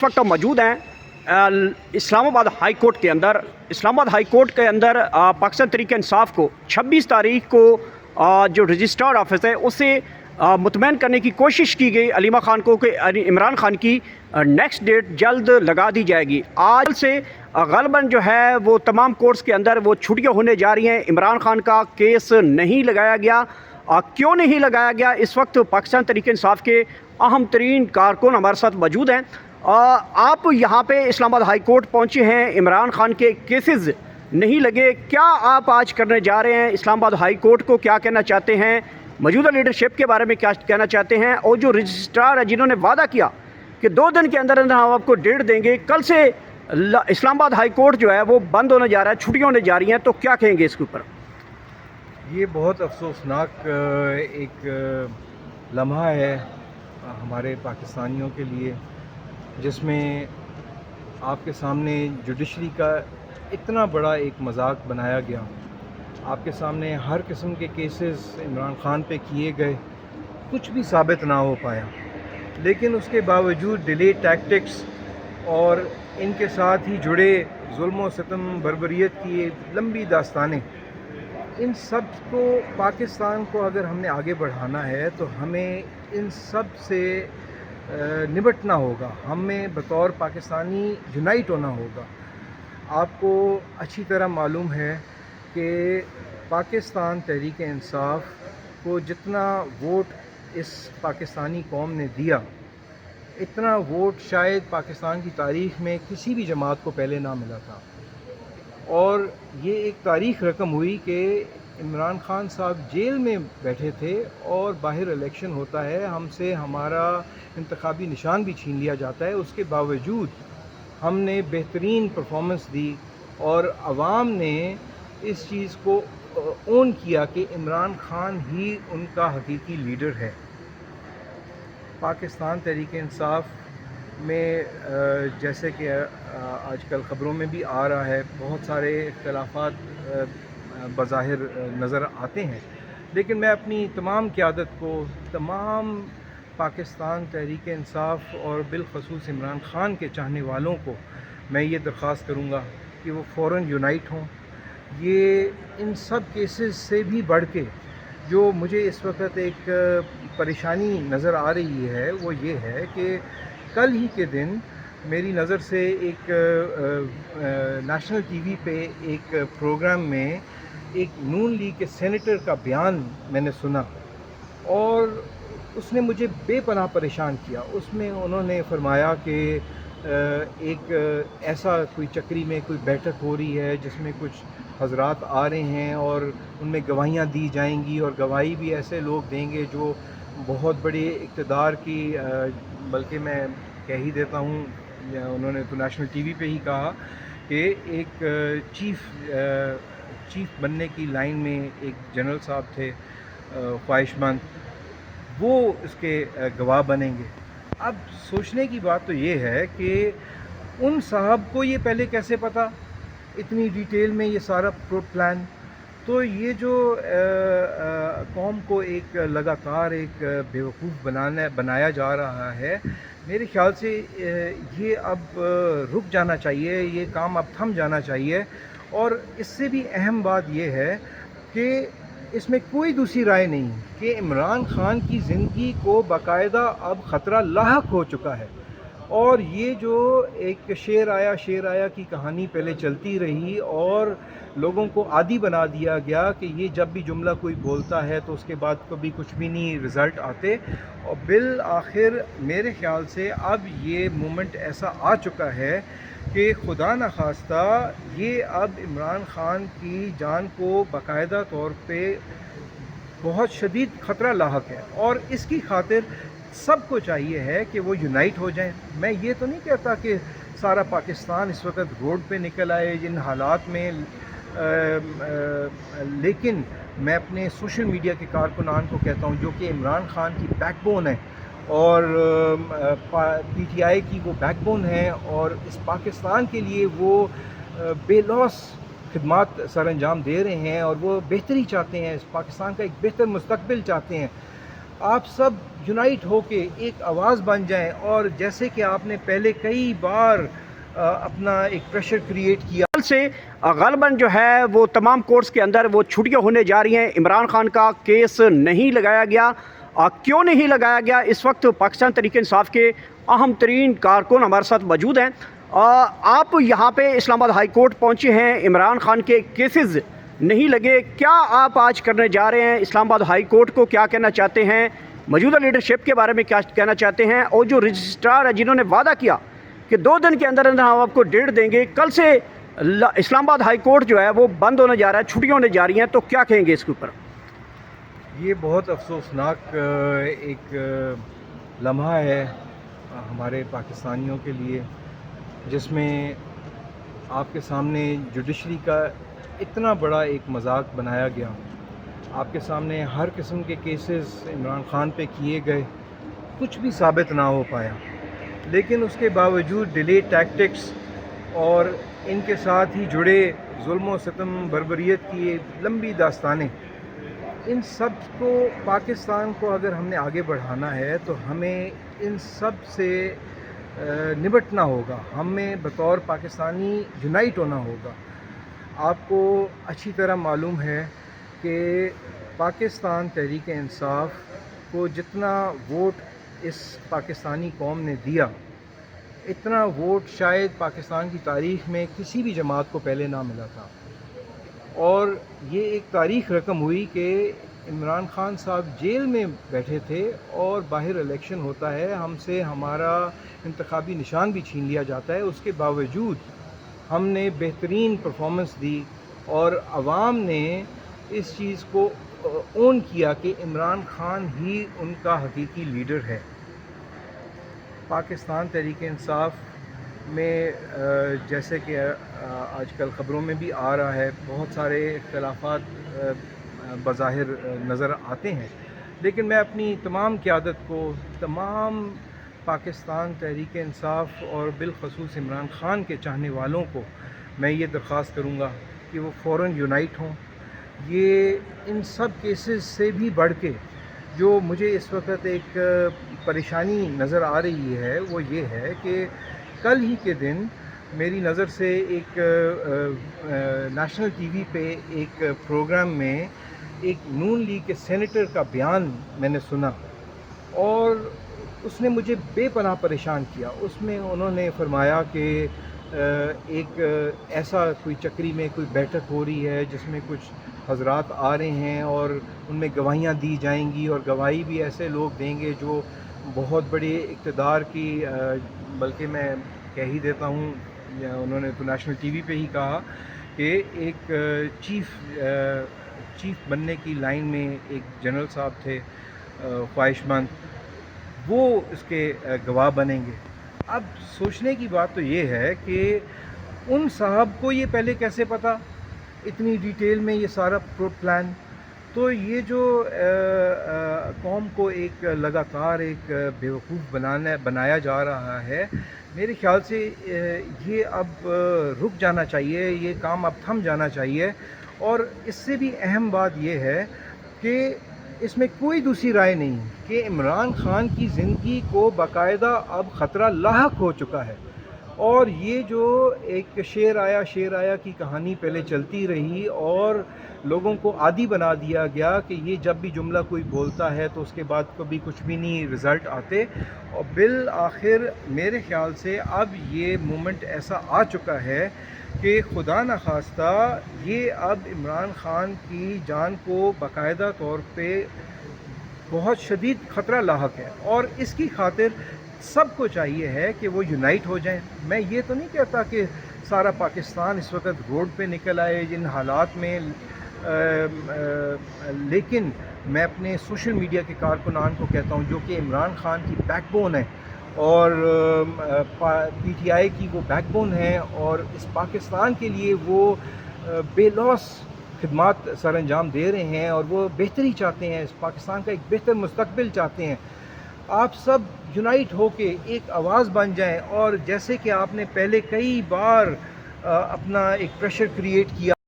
وقت ہم موجود ہیں اسلام آباد ہائی کورٹ کے اندر پاکستان تحریک انصاف کو 26 تاریخ کو جو رجسٹرارڈ آفس ہے اسے مطمئن کرنے کی کوشش کی گئی علیمہ خان کو کہ عمران خان کی نیکسٹ ڈیٹ جلد لگا دی جائے گی۔ آج سے غالباً جو ہے وہ تمام کورٹس کے اندر وہ چھٹیاں ہونے جا رہی ہیں۔ عمران خان کا کیس نہیں لگایا گیا، کیوں نہیں لگایا گیا؟ اس وقت پاکستان تحریک انصاف کے اہم ترین کارکن ہمارے ساتھ موجود ہیں۔ آپ یہاں پہ اسلام آباد ہائی کورٹ پہنچے ہیں، عمران خان کے کیسز نہیں لگے، کیا آپ آج کرنے جا رہے ہیں؟ اسلام آباد ہائی کورٹ کو کیا کہنا چاہتے ہیں؟ موجودہ لیڈرشپ کے بارے میں کیا کہنا چاہتے ہیں؟ اور جو رجسٹرار ہے جنہوں نے وعدہ کیا کہ 2 دن کے اندر اندر ہم آپ کو ڈیٹ دیں گے، کل سے اسلام آباد ہائی کورٹ جو ہے وہ بند ہونے جا رہا ہے، چھٹیاں ہونے جا رہی ہیں، تو کیا کہیں گے اس کے اوپر؟ یہ بہت افسوسناک ایک لمحہ ہے ہمارے پاکستانیوں کے لیے، جس میں آپ کے سامنے جوڈیشری کا اتنا بڑا ایک مذاق بنایا گیا۔ آپ کے سامنے ہر قسم کے کیسز عمران خان پہ کیے گئے، کچھ بھی ثابت نہ ہو پایا، لیکن اس کے باوجود ڈیلے ٹیکٹکس اور ان کے ساتھ ہی جڑے ظلم و ستم بربریت کی لمبی داستانیں، ان سب کو پاکستان کو اگر ہم نے آگے بڑھانا ہے تو ہمیں ان سب سے نمٹنا ہوگا، ہمیں بطور پاکستانی یونائٹ ہونا ہوگا۔ آپ کو اچھی طرح معلوم ہے کہ پاکستان تحریک انصاف کو جتنا ووٹ اس پاکستانی قوم نے دیا، اتنا ووٹ شاید پاکستان کی تاریخ میں کسی بھی جماعت کو پہلے نہ ملا تھا، اور یہ ایک تاریخ رقم ہوئی کہ عمران خان صاحب جیل میں بیٹھے تھے اور باہر الیکشن ہوتا ہے، ہم سے ہمارا انتخابی نشان بھی چھین لیا جاتا ہے، اس کے باوجود ہم نے بہترین پرفارمنس دی اور عوام نے اس چیز کو اون کیا کہ عمران خان ہی ان کا حقیقی لیڈر ہے۔ پاکستان تحریک انصاف میں جیسے کہ آج کل خبروں میں بھی آ رہا ہے، بہت سارے اختلافات بظاہر نظر آتے ہیں، لیکن میں اپنی تمام قیادت کو، تمام پاکستان تحریک انصاف اور بالخصوص عمران خان کے چاہنے والوں کو میں یہ درخواست کروں گا کہ وہ فوراً یونائٹ ہوں۔ یہ ان سب کیسز سے بھی بڑھ کے جو مجھے اس وقت ایک پریشانی نظر آ رہی ہے وہ یہ ہے کہ کل ہی کے دن میری نظر سے ایک نیشنل ٹی وی پہ ایک پروگرام میں ایک نون لیگ کے سینیٹر کا بیان میں نے سنا، اور اس نے مجھے بے پناہ پریشان کیا۔ اس میں انہوں نے فرمایا کہ ایک ایسا کوئی چکری میں کوئی بیٹھک ہو رہی ہے جس میں کچھ حضرات آ رہے ہیں اور ان میں گواہیاں دی جائیں گی، اور گواہی بھی ایسے لوگ دیں گے جو بہت بڑے اقتدار کی، بلکہ میں کہہ ہی دیتا ہوں، انہوں نے تو نیشنل ٹی وی پہ ہی کہا کہ ایک چیف بننے کی لائن میں ایک جنرل صاحب تھے خواہش مند، وہ اس کے گواہ بنیں گے۔ اب سوچنے کی بات تو یہ ہے کہ ان صاحب کو یہ پہلے کیسے پتہ اتنی ڈیٹیل میں یہ سارا پلان؟ تو یہ جو قوم کو ایک لگاتار ایک بیوقوف بنایا جا رہا ہے، میرے خیال سے یہ اب رک جانا چاہیے، یہ کام اب تھم جانا چاہیے۔ اور اس سے بھی اہم بات یہ ہے کہ اس میں کوئی دوسری رائے نہیں کہ عمران خان کی زندگی کو باقاعدہ اب خطرہ لاحق ہو چکا ہے، اور یہ جو ایک شیر آیا کی کہانی پہلے چلتی رہی اور لوگوں کو عادی بنا دیا گیا کہ یہ جب بھی جملہ کوئی بولتا ہے تو اس کے بعد کبھی کچھ بھی نہیں رزلٹ آتے، اور بالآخر میرے خیال سے اب یہ مومنٹ ایسا آ چکا ہے کہ خدا نخواستہ یہ اب عمران خان کی جان کو باقاعدہ طور پہ بہت شدید خطرہ لاحق ہے، اور اس کی خاطر سب کو چاہیے ہے کہ وہ یونائٹ ہو جائیں۔ میں یہ تو نہیں کہتا کہ سارا پاکستان اس وقت روڈ پہ نکل آئے ان حالات میں، لیکن میں اپنے سوشل میڈیا کے کارکنان کو کہتا ہوں جو کہ عمران خان کی بیک بون ہے اور پی ٹی آئی کی وہ بیک بون ہے، اور اس پاکستان کے لیے وہ بے لوث خدمات سر انجام دے رہے ہیں، اور وہ بہتری چاہتے ہیں، اس پاکستان کا ایک بہتر مستقبل چاہتے ہیں۔ آپ سب یونائٹ ہو کے ایک آواز بن جائیں، اور جیسے کہ آپ نے پہلے کئی بار اپنا ایک پریشر کریٹ کیا. کل سے غالباً جو ہے وہ تمام کورٹس کے اندر وہ چھٹیاں ہونے جا رہی ہیں. عمران خان کا کیس نہیں لگایا گیا. کیوں نہیں لگایا گیا؟ اس وقت پاکستان تحریک انصاف کے اہم ترین کارکن ہمارے ساتھ موجود ہیں. آپ یہاں پہ اسلام آباد ہائی کورٹ پہنچے ہیں، عمران خان کے کیسز نہیں لگے. کیا آپ آج کرنے جا رہے ہیں؟ اسلام آباد ہائی کورٹ کو کیا کہنا چاہتے ہیں؟ موجودہ لیڈرشپ کے بارے میں کیا کہنا چاہتے ہیں؟ اور جو رجسٹرار ہے جنہوں نے وعدہ کیا کہ 2 دن کے اندر اندر ہم آپ کو ڈیٹ دیں گے، کل سے اسلام آباد ہائی کورٹ جو ہے وہ بند ہونے جا رہا ہے، چھٹیاں ہونے جا رہی ہیں، تو کیا کہیں گے اس کے اوپر؟ یہ بہت افسوسناک ایک لمحہ ہے ہمارے پاکستانیوں کے لیے، جس میں آپ کے سامنے جوڈیشری کا اتنا بڑا ایک مذاق بنایا گیا. آپ کے سامنے ہر قسم کے کیسز عمران خان پہ کیے گئے، کچھ بھی ثابت نہ ہو پایا، لیکن اس کے باوجود ڈیلے ٹیکٹکس اور ان کے ساتھ ہی جڑے ظلم و ستم بربریت کی لمبی داستانیں، ان سب کو پاکستان کو اگر ہم نے آگے بڑھانا ہے تو ہمیں ان سب سے نمٹنا ہوگا. ہمیں بطور پاکستانی یونائٹ ہونا ہوگا. آپ کو اچھی طرح معلوم ہے کہ پاکستان تحریک انصاف کو جتنا ووٹ اس پاکستانی قوم نے دیا، اتنا ووٹ شاید پاکستان کی تاریخ میں کسی بھی جماعت کو پہلے نہ ملا تھا. اور یہ ایک تاریخ رقم ہوئی کہ عمران خان صاحب جیل میں بیٹھے تھے اور باہر الیکشن ہوتا ہے، ہم سے ہمارا انتخابی نشان بھی چھین لیا جاتا ہے. اس کے باوجود ہم نے بہترین پرفارمنس دی اور عوام نے اس چیز کو اون کیا کہ عمران خان ہی ان کا حقیقی لیڈر ہے. پاکستان تحریک انصاف میں جیسے کہ آج کل خبروں میں بھی آ رہا ہے، بہت سارے اختلافات بظاہر نظر آتے ہیں، لیکن میں اپنی تمام قیادت کو، تمام پاکستان تحریک انصاف اور بالخصوص عمران خان کے چاہنے والوں کو میں یہ درخواست کروں گا کہ وہ فوراً یونائٹ ہوں. یہ ان سب کیسز سے بھی بڑھ کے جو مجھے اس وقت ایک پریشانی نظر آ رہی ہے وہ یہ ہے کہ کل ہی کے دن میری نظر سے ایک نیشنل ٹی وی پہ ایک پروگرام میں ایک نون لیگ کے سینیٹر کا بیان میں نے سنا، اور اس نے مجھے بے پناہ پریشان کیا. اس میں انہوں نے فرمایا کہ ایک ایسا کوئی چکری میں کوئی بیٹھک ہو رہی ہے جس میں کچھ حضرات آ رہے ہیں اور ان میں گواہیاں دی جائیں گی، اور گواہی بھی ایسے لوگ دیں گے جو بہت بڑے اقتدار کی، بلکہ میں کہہ ہی دیتا ہوں، انہوں نے تو نیشنل ٹی وی پہ ہی کہا کہ ایک چیف بننے کی لائن میں ایک جنرل صاحب تھے خواہش مند، وہ اس کے گواہ بنیں گے. اب سوچنے کی بات تو یہ ہے کہ ان صاحب کو یہ پہلے کیسے پتہ اتنی ڈیٹیل میں یہ سارا پلان؟ تو یہ جو قوم کو ایک لگاتار ایک بیوقوف بنایا جا رہا ہے، میرے خیال سے یہ اب رک جانا چاہیے، یہ کام اب تھم جانا چاہیے. اور اس سے بھی اہم بات یہ ہے کہ اس میں کوئی دوسری رائے نہیں کہ عمران خان کی زندگی کو باقاعدہ اب خطرہ لاحق ہو چکا ہے. اور یہ جو ایک شیر آیا کی کہانی پہلے چلتی رہی اور لوگوں کو عادی بنا دیا گیا کہ یہ جب بھی جملہ کوئی بولتا ہے تو اس کے بعد کبھی کچھ بھی نہیں رزلٹ آتے، اور بالآخر میرے خیال سے اب یہ مومنٹ ایسا آ چکا ہے کہ خدا نخواستہ یہ اب عمران خان کی جان کو باقاعدہ طور پہ بہت شدید خطرہ لاحق ہے، اور اس کی خاطر سب کو چاہیے ہے کہ وہ یونائٹ ہو جائیں. میں یہ تو نہیں کہتا کہ سارا پاکستان اس وقت روڈ پہ نکل آئے جن حالات میں، لیکن میں اپنے سوشل میڈیا کے کارکنان کو کہتا ہوں جو کہ عمران خان کی بیک بون ہے اور پی ٹی آئی کی وہ بیک بون ہے، اور اس پاکستان کے لیے وہ بے لوث خدمات سر انجام دے رہے ہیں اور وہ بہتری چاہتے ہیں، اس پاکستان کا ایک بہتر مستقبل چاہتے ہیں. آپ سب یونائٹ ہو کے ایک آواز بن جائیں، اور جیسے کہ آپ نے پہلے کئی بار اپنا ایک پریشر کریٹ کیا